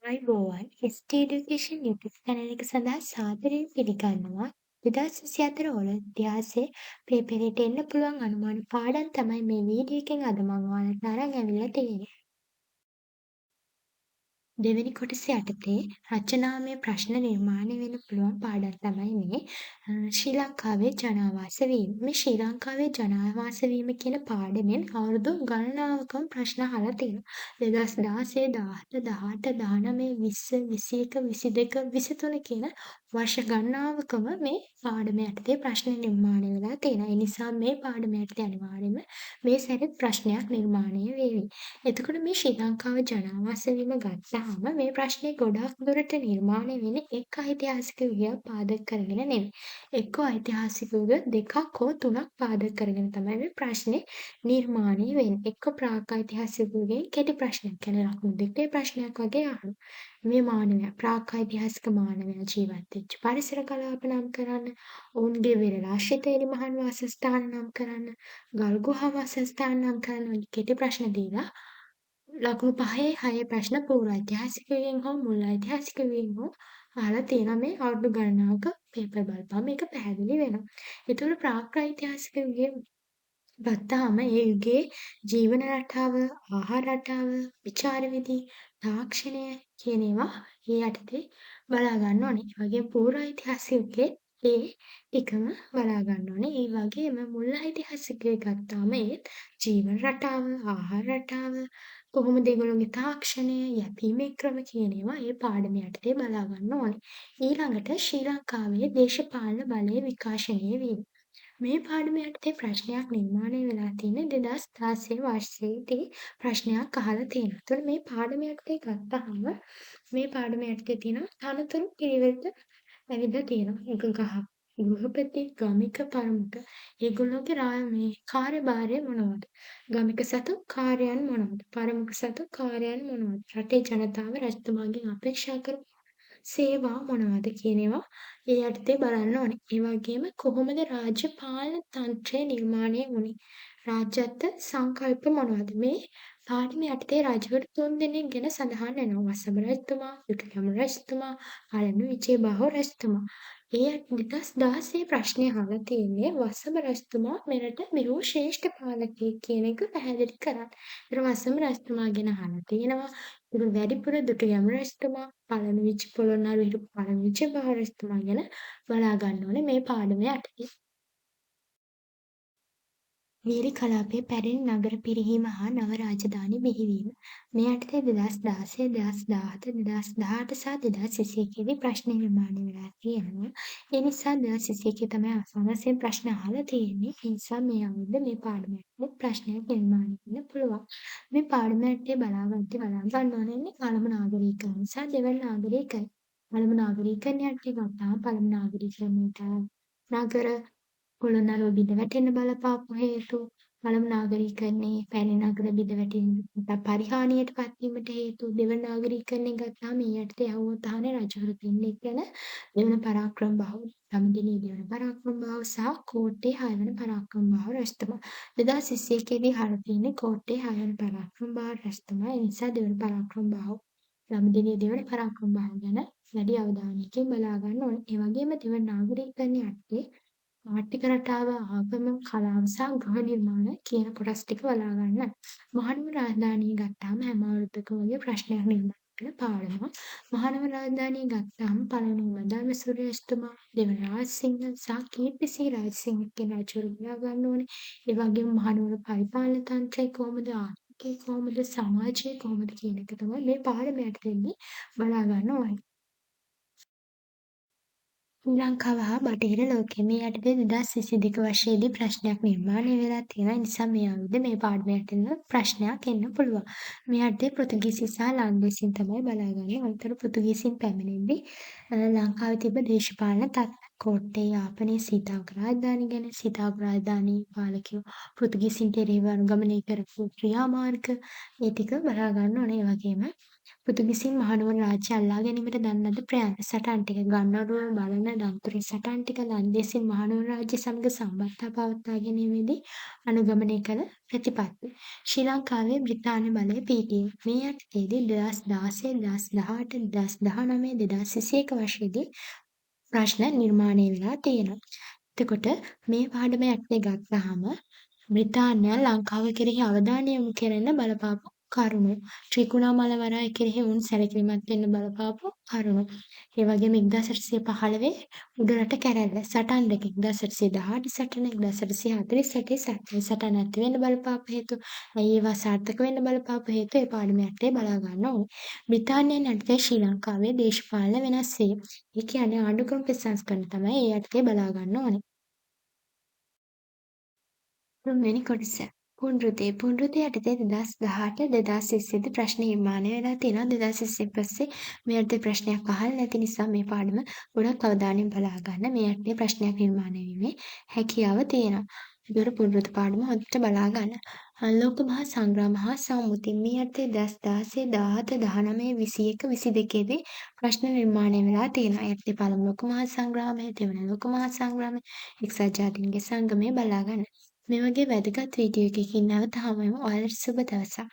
අයිබෝවන් ST education YouTube channel එක සඳහා සාදරයෙන් පිළිගන්නවා. 2024 වල ඉතිහාසයේ පේපරේට එන්න පුළුවන් අනුමාන පාඩම් තමයි මේ වීඩියෝ එකෙන් අද මම ඔයාලට අරන් ඇවිල්ලා තියෙන්නේ. දෙවෙනි කොටස යටතේ රචනාමය ප්‍රශ්න නිර්මාණය වෙන්න පුළුවන් පාඩම් තමයි මේ ශ්‍රී ලංකාවේ ජනාවාස වීම. මේ ශ්‍රී ලංකාවේ ජනාවාස වීම කියන පාඩමෙන් අවුරුදු ගණනාවකම ප්‍රශ්න අහලා තියෙනවා. 2016, 17, 18, 19, 20, 21, 22, 23 කියන වර්ෂ ගණනාවකම මේ පාඩම යටතේ ප්‍රශ්න නිර්මාණය වෙලා තියෙනවා. ඒ නිසා මේ පාඩම යටතේ අනිවාර්යයෙන්ම මේ සැරේ ප්‍රශ්නයක් නිර්මාණය වෙවි. එතකොට මේ ශ්‍රී ලංකාවේ ජනාවාස වීම ගත්තාම මේ ප්‍රශ්නේ ගොඩාක් දුරට නිර්මාණය වෙන්නේ එක් ඓතිහාසික යුගයක් පාදක කරගෙන නෙමෙයි. එක්කෝ ඓතිහාසික යුග දෙකක් හෝ තුනක් පාදක කරගෙන තමයි මේ ප්‍රශ්නේ නිර්මාණය වෙන්නේ. එක්ක ප්‍රාග්-ඓතිහාසික යුගයේ කෙටි ප්‍රශ්නයක් කියන්නේ ලකුණු දෙකේ ප්‍රශ්නයක් වගේ අහනවා. මේ මානවයා ප්‍රාග්-ඓතිහාසික මානවයා ජීවත් වෙච්ච පරිසර කලාප නම් කරන්න, ඔවුන්ගේ විරලාශ්‍රිත එළිමහන් වාසස්ථාන නම් කරන්න, ගල් ගුහා වාසස්ථාන නම් කරන්න වගේ කෙටි ප්‍රශ්න දීලා ලකුණු 5/6 ප්‍රශ්න පූර්ව ඓතිහාසික යුගයෙන් හෝ මුල් ඓතිහාසික යුගයෙන් හෝ අහලා තියෙනවා. මේ අවුරුදු ගණනාවක පේපර් බලපුවම මේක පැහැදිලි වෙනවා. ඒතකොට ප්‍රාග්-ඓතිහාසික යුගය ගත්තාම ඒ යුගයේ ජීවන රටාව, ආහාර රටාව, විචාර විධි, තාක්ෂණය කියන ඒවා ඒ යටතේ බලා ගන්න ඕනේ. ඒ වගේම පූර්ව ඓතිහාසික යුගයේ ඒ ටිකම බලා ගන්න ඕනේ. ඒ වගේම මුල් ඓතිහාසික යුගය ගත්තාම ඒත් ජීවන රටාව, ආහාර රටාව, කොහොමද ඒගොල්ලෝගේ තාක්ෂණය, යැපීමේ ක්‍රම කියන ඒවා ඒ පාඩම යටතේ බලා ගන්න ඕනේ. ඊළඟට ශ්‍රී ලංකාවේ දේශපාලන බලය විකාශනය වීම. මේ පාඩම යටතේ ප්‍රශ්නයක් නිර්මාණය වෙලා තියෙන්නේ 2016 වර්ෂයේදී ප්‍රශ්නයක් අහලා තියෙනවා. එතකොට මේ පාඩම යටතේ ගත්තාම මේ පාඩම යටතේ තියෙනවා තනතුරු පිළිවෙත ඇවිල්ලා තියෙනවා. එක ගෘහපති, ගමික, පරමුක. ඒගොල්ලෝගේ මේ කාර්යභාරය මොනවද? ගමික සතු කාර්යයන් මොනවද? පරමුක සතු කාර්යයන් මොනවද? රටේ ජනතාව රජතුමාගෙන් අපේක්ෂා කරන සේවා මොනවද කියන ඒවා ඒ යටතේ බලන්න ඕනේ. ඒ වගේම කොහොමද රාජ්‍ය පාලන තන්ත්‍රය නිර්මාණය වුනේ? රාජ්‍යත්ව සංකල්ප මොනවද? මේ පාඩම යටතේ රජවරු 3 දෙනෙක් ගැන සඳහන් වෙනවා. වසභ රජතුමා, දුටුගැමුණු රජතුමා, පළමු විජයබාහු රජතුමා. ඒ 2016 ප්‍රශ්නේ අහලා තියෙන්නේ වසභ රජතුමා මෙරට බිහි ශ්‍රේෂ්ඨ පාලකයෙක් කියන එක පැහැදිලි කරන්න. ඒතර වසභ රජතුමා ගැන අහලා තියෙනවා. ඒක වැඩිපුර දුටුගැමුණු රජතුමා, පළමු පොළොන්නරු හිටපු පළමු විජයබාහු රජතුමා ගැන බලා ගන්න ඕනේ මේ පාඩම යටතේ. වීරි කලාපයේ පැරණි නගර පිරිහීම හා නව රාජධානි බිහිවීම. මේ යටතේ 2016, 2017, 2018 සහ 2021 දී ප්‍රශ්න නිර්මාණය වෙලා තියෙනවා. ඒ නිසා 2021 තමයි අවසාන වශයෙන් ප්‍රශ්න අහලා තියෙන්නේ. ඒ නිසා මේ අවුරුද්ද මේ පාඩම යටතේ ප්‍රශ්නයක් නිර්මාණය වෙන්න පුළුවන්. මේ පාඩම යටතේ බලා ගන්න ඕනේ පළමු නාගරිකයන් සහ දෙවන නාගරිකයන්. පළමු නාගරිකයන් යටතේ ගත්තාම පළමු නාගරිකයන්ට නගර පොළොන්නරුව බිඳ වැටෙන්න බලපාපු හේතු, පළමු නාගරිකයන්ගේ පැරණි නගර බිඳ වැටීමට පරිහානියට පත්වීමට හේතු, දෙවන නාගරිකයන්ගෙන් ගත්තාම මේ යටතේ ඇහුවොත් අහන්නේ රජවරු දෙන්නෙක් ගැන දෙවන පරාක්‍රම බාහු, දඹදිවි දෙවන පරාක්‍රම බාහු සහ කෝට්ටේ 6 වෙනි පරාක්‍රම බාහු රජතුමා. 2021 දී අහලා තියෙන්නේ කෝට්ටේ 6 වෙනි පරාක්‍රම බාහු රජතුමා. ඒ නිසා දෙවන පරාක්‍රම බාහු දඹදිවි දෙවන පරාක්‍රම බාහු ගැන වැඩි අවධානයකින් බලා ගන්න ඕනේ. ඒ වගේම දෙවන නාගරිකයන් යටතේ ආර්ථික රටාව, ආගම, කලාව සහ ගෘහ නිර්මාණ කියන කොටස් ටික බලා ගන්න. මහනුවර රාජධානිය ගත්තාම හැම අවුරුද්දකම වගේ ප්‍රශ්නයක් නිර්මාණය වෙන පාඩමක්. මහනුවර රාජධානිය ගත්තාම පළවෙනිම ධර්මසූරිය රජතුමා, දෙවන රාජසිංහ සහ කීර්තිසිංහ රාජසිංහ කියන රජවරු බලා ගන්න ඕනේ. ඒ වගේම මහනුවර පරිපාලන තන්ත්‍රය කොහොමද, ආර්ථිකය කොහොමද, සමාජය කොහොමද කියන එක තමයි මේ පාඩම යටතේදී බලා ගන්න ඕනේ. ශ්‍රී ලංකාව හා බටහිර ලෝකය මේ යටතේ 2022 වර්ෂයේදී ප්‍රශ්නයක් නිර්මාණය වෙලා තියෙනවා. ඒ නිසා මේ අවුරුද්ද මේ පාඩම යටතේ ප්‍රශ්නයක් එන්න පුළුවන්. මේ යටතේ පෘතුගීසි සහ ලන්දේසින් තමයි බලාගන්නේ. අන්තර පෘතුගීසින් පැමිණෙද්දී ලංකාවේ තිබ්බ දේශපාලන තත්ත්ව කෝට්ටේ යාපනයේ සීතාවක රාජධානි ගැන සීතාවක රාජධානී පාලකයෝ පෘතුගීසින්ට එරෙහිව අනුගමනය කරපු ක්‍රියාමාර්ග ඒ ටික බලා ගන්න ඕනේ. ඒ වගේම පෘතුගීසින් මහනුවර රාජ්‍ය අල්ලා ගැනීමට දන් ලද ප්‍රයත්න සටන් ටික ගන්නවරුව බලන දන්තුරේ සටන් ටික ලන්දේසින් මහනුවර රාජ්‍ය සමග සම්බන්ධතා පවත්වා ගැනීමේදී අනුගමනය කළ ප්‍රතිපත්ති. ශ්‍රී ලංකාවේ බ්‍රිතාන්‍ය බලය පිහිටීම. මේ යටතේදී 2016, 2018, 2019, 2021 වර්ෂයේදී ප්‍රශ්න නිර්මාණය වෙලා තියෙනවා. එතකොට මේ පාඩම යටතේ ගත්තාම බ්‍රිතාන්‍යය ලංකාව කෙරෙහි අවධානය යොමු කරන්න බලපාපු කරුණු. ත්‍රිකුණාමල වරාය කෙරෙහි ඔවුන් සැලකිලිමත් වෙන්න බලපාපු කරුණු. ඒ වගේම 1815 උඩරට කැරැල්ල සටන් දෙක 1818 සටන 1848 සටන ඇති වෙන්න බලපාපු හේතු. ඇයි ඒවා සාර්ථක වෙන්න බලපාපු හේතු ඒ පාඩම යටතේ බලා ගන්න ඕනේ. බ්‍රිතාන්‍යයන් යටතේ ශ්‍රී ලංකාවේ දේශපාලන වෙනස් වීම. ඒ කියන්නේ ආණ්ඩුක්‍රම ප්‍රතිසංස්කරණ තමයි ඒ යටතේ බලා ගන්න ඕනේ. තුන්වෙනි කොටස. පුනරුදය. පුනරුදය යටතේ 2018 2020 දී ප්‍රශ්න නිර්මාණය වෙලා තියෙනවා. 2020 පස්සේ මේ යටතේ ප්‍රශ්නයක් අහලා නැති නිසා මේ පාඩම ගොඩක් අවධානයෙන් බලා ගන්න. මේ යටතේ ප්‍රශ්නයක් නිර්මාණය වීමේ හැකියාව තියෙනවා. ඒතකොට පුනරුත් පාඩම හොඳට බලා ගන්න. ලෝක මහා සංග්‍රාම හා සම්මුති මේ යටතේ 2016 17 19 21 22 දී ප්‍රශ්න නිර්මාණය වෙලා තියෙනවා. ඒ යටතේ පළමු ලෝක මහා සංග්‍රාමය, දෙවන ලෝක මහා සංග්‍රාමය, එක්සත් ජාතීන්ගේ සංගමය බලා ගන්න. මේ වගේ වැදගත් වීඩියෝ එකකින් නැවත හමු වෙමු. ඔයාලට සුබ දවසක්.